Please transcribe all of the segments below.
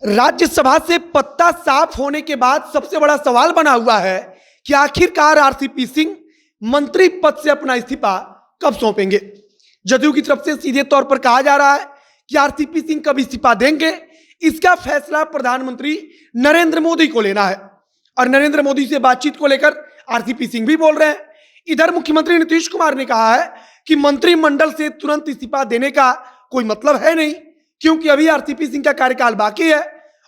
राज्यसभा से पत्ता साफ होने के बाद सबसे बड़ा सवाल बना हुआ है कि आखिरकार आरसीपी सिंह मंत्री पद से अपना इस्तीफा कब सौंपेंगे। जदयू की तरफ से सीधे तौर पर कहा जा रहा है कि आरसीपी सिंह कब इस्तीफा देंगे, इसका फैसला प्रधानमंत्री नरेंद्र मोदी को लेना है। और नरेंद्र मोदी से बातचीत को लेकर आरसीपी सिंह भी बोल रहे हैं। इधर मुख्यमंत्री नीतीश कुमार ने कहा है कि मंत्रिमंडल से तुरंत इस्तीफा देने का कोई मतलब है नहीं, क्योंकि अभी आरसीपी सिंह का कार्यकाल बाकी है।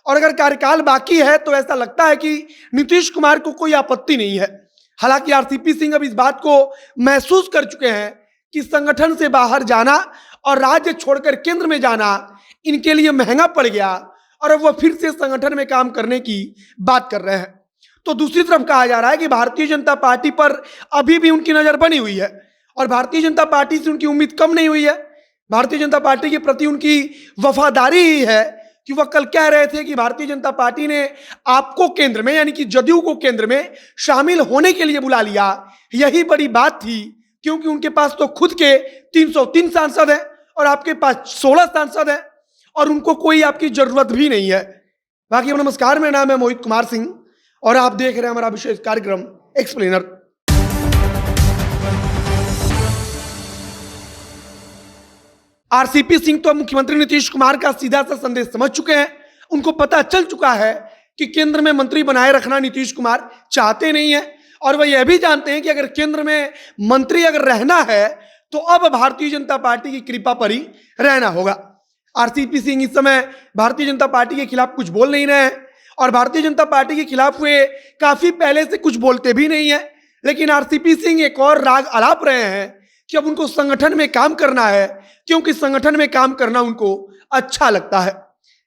और अगर कार्यकाल बाकी है तो ऐसा लगता है कि नीतीश कुमार को कोई आपत्ति नहीं है। हालांकि आरसीपी सिंह अब इस बात को महसूस कर चुके हैं कि संगठन से बाहर जाना और राज्य छोड़कर केंद्र में जाना इनके लिए महंगा पड़ गया और अब वह फिर से संगठन में काम करने की बात कर रहे हैं। तो दूसरी तरफ कहा जा रहा है कि भारतीय जनता पार्टी पर अभी भी उनकी नजर बनी हुई है और भारतीय जनता पार्टी से उनकी उम्मीद कम नहीं हुई है। भारतीय जनता पार्टी के प्रति उनकी वफादारी ही है कि वह कल कह रहे थे कि भारतीय जनता पार्टी ने आपको केंद्र में यानी कि जदयू को केंद्र में शामिल होने के लिए बुला लिया। यही बड़ी बात थी, क्योंकि उनके पास तो खुद के 303 सांसद हैं और आपके पास 16 सांसद हैं और उनको कोई आपकी जरूरत भी नहीं है। बाकी नमस्कार, मेरा नाम है मोहित कुमार सिंह और आप देख रहे हैं हमारा विशेष कार्यक्रम एक्सप्लेनर। आरसीपी सिंह तो मुख्यमंत्री नीतीश कुमार का सीधा सा संदेश समझ चुके हैं। उनको पता चल चुका है कि केंद्र में मंत्री बनाए रखना नीतीश कुमार चाहते नहीं है और वह यह भी जानते हैं कि अगर केंद्र में मंत्री अगर रहना है तो अब भारतीय जनता पार्टी की कृपा पर ही रहना होगा। आरसीपी सिंह इस समय भारतीय जनता पार्टी के खिलाफ कुछ बोल नहीं रहे हैं और भारतीय जनता पार्टी के खिलाफ वे काफी पहले से कुछ बोलते भी नहीं है। लेकिन आरसीपी सिंह एक और राग अलाप रहे हैं कि अब उनको संगठन में काम करना है, क्योंकि संगठन में काम करना उनको अच्छा लगता है।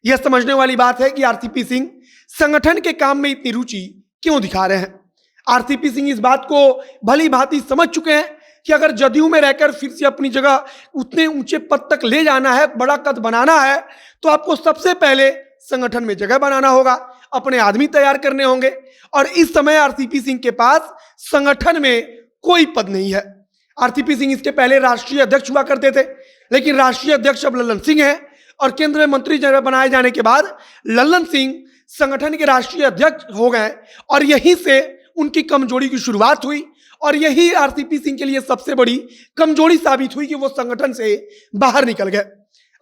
यह समझने वाली बात है कि आरसीपी सिंह संगठन के काम में इतनी रुचि क्यों दिखा रहे हैं। आरसीपी सिंह इस बात को भली भांति समझ चुके हैं कि अगर जदयू में रहकर फिर से अपनी जगह उतने ऊंचे पद तक ले जाना है, बड़ा कद बनाना है, तो आपको सबसे पहले संगठन में जगह बनाना होगा, अपने आदमी तैयार करने होंगे। और इस समय आरसीपी सिंह के पास संगठन में कोई पद नहीं है। आरसीपी सिंह इसके पहले राष्ट्रीय अध्यक्ष हुआ करते थे, लेकिन राष्ट्रीय अध्यक्ष अब लल्लन सिंह है और केंद्र में मंत्री बनाए जाने के बाद लल्लन सिंह संगठन के राष्ट्रीय अध्यक्ष हो गए और यहीं से उनकी कमजोरी की शुरुआत हुई और यही आरसीपी सिंह के लिए सबसे बड़ी कमजोरी साबित हुई कि वो संगठन से बाहर निकल गए।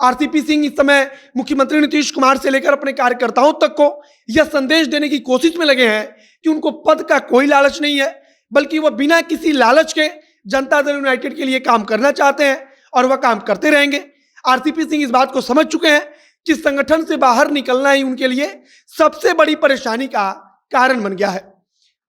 आरसीपी सिंह इस समय मुख्यमंत्री नीतीश कुमार से लेकर अपने कार्यकर्ताओं तक को यह संदेश देने की कोशिश में लगे हैं कि उनको पद का कोई लालच नहीं है, बल्कि वह बिना किसी लालच के जनता दल यूनाइटेड के लिए काम करना चाहते हैं और वह काम करते रहेंगे। आरसीपी सिंह इस बात को समझ चुके हैं कि संगठन से बाहर निकलना ही उनके लिए सबसे बड़ी परेशानी का कारण बन गया है।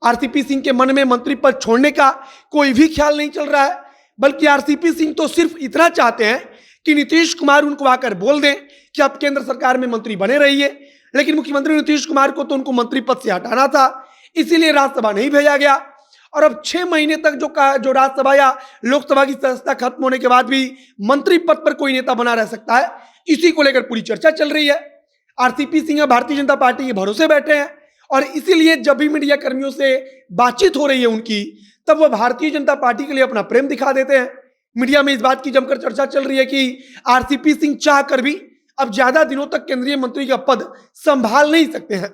आरसीपी सिंह के मन में मंत्री पद छोड़ने का कोई भी ख्याल नहीं चल रहा है, बल्कि आरसीपी सिंह तो सिर्फ इतना चाहते हैं कि नीतीश कुमार उनको आकर बोल दें कि आप केंद्र सरकार में मंत्री बने रहिए। लेकिन मुख्यमंत्री नीतीश कुमार को तो उनको मंत्री पद से हटाना था, इसीलिए राज्यसभा नहीं भेजा गया। और अब 6 महीने तक जो राज्यसभा या लोकसभा की सदस्यता खत्म होने के बाद भी मंत्री पद पर कोई नेता बना रह सकता है, इसी को लेकर पूरी चर्चा चल रही है। आरसीपी सिंह भारतीय जनता पार्टी के भरोसे बैठे हैं और इसीलिए जब भी मीडिया कर्मियों से बातचीत हो रही है उनकी, तब वह भारतीय जनता पार्टी के लिए अपना प्रेम दिखा देते हैं। मीडिया में इस बात की जमकर चर्चा चल रही है कि आरसीपी सिंह चाह कर भी अब ज्यादा दिनों तक केंद्रीय मंत्री का पद संभाल नहीं सकते हैं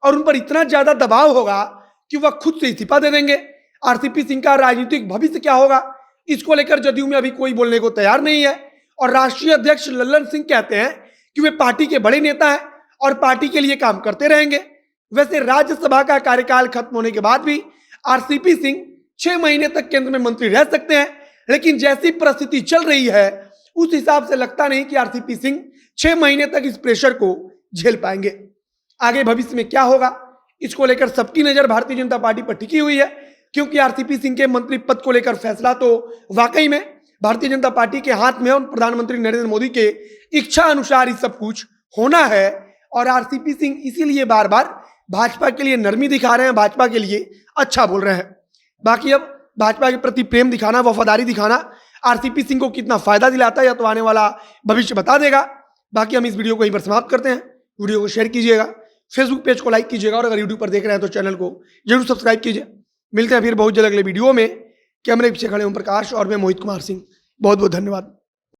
और उन पर इतना ज्यादा दबाव होगा कि वह खुद से इस्तीफा दे देंगे। आरसीपी सिंह का राजनीतिक भविष्य क्या होगा, इसको लेकर जदयू में अभी कोई बोलने को तैयार नहीं है। और राष्ट्रीय अध्यक्ष लल्लन सिंह कहते हैं कि वे पार्टी के बड़े नेता हैं और पार्टी के लिए काम करते रहेंगे। वैसे राज्यसभा का कार्यकाल खत्म होने के बाद भी आरसीपी सिंह 6 महीने तक केंद्र में मंत्री रह सकते हैं, लेकिन जैसी परिस्थिति चल रही है उस हिसाब से लगता नहीं कि आरसीपी सिंह 6 महीने तक इस प्रेशर को झेल पाएंगे। आगे भविष्य में क्या होगा, इसको लेकर सबकी नजर भारतीय जनता पार्टी पर टिकी हुई है, क्योंकि आरसीपी सिंह के मंत्री पद को लेकर फैसला तो वाकई में भारतीय जनता पार्टी के हाथ में और प्रधानमंत्री नरेंद्र मोदी के इच्छा अनुसार ही सब कुछ होना है। और आरसीपी सिंह इसीलिए बार बार भाजपा के लिए नरमी दिखा रहे हैं, भाजपा के लिए अच्छा बोल रहे हैं। बाकी अब भाजपा के प्रति प्रेम दिखाना, वफादारी दिखाना आरसीपी सिंह को कितना फायदा दिलाता है या तो आने वाला भविष्य बता देगा। बाकी हम इस वीडियो को यहीं पर समाप्त करते हैं। वीडियो को शेयर कीजिएगा, फेसबुक पेज को लाइक कीजिएगा और अगर यूट्यूब पर देख रहे हैं तो चैनल को जरूर सब्सक्राइब कीजिए। मिलते हैं फिर बहुत जल्द अगले वीडियो में। कैमरे के पीछे खड़े ओम प्रकाश और मैं मोहित कुमार सिंह। बहुत बहुत धन्यवाद।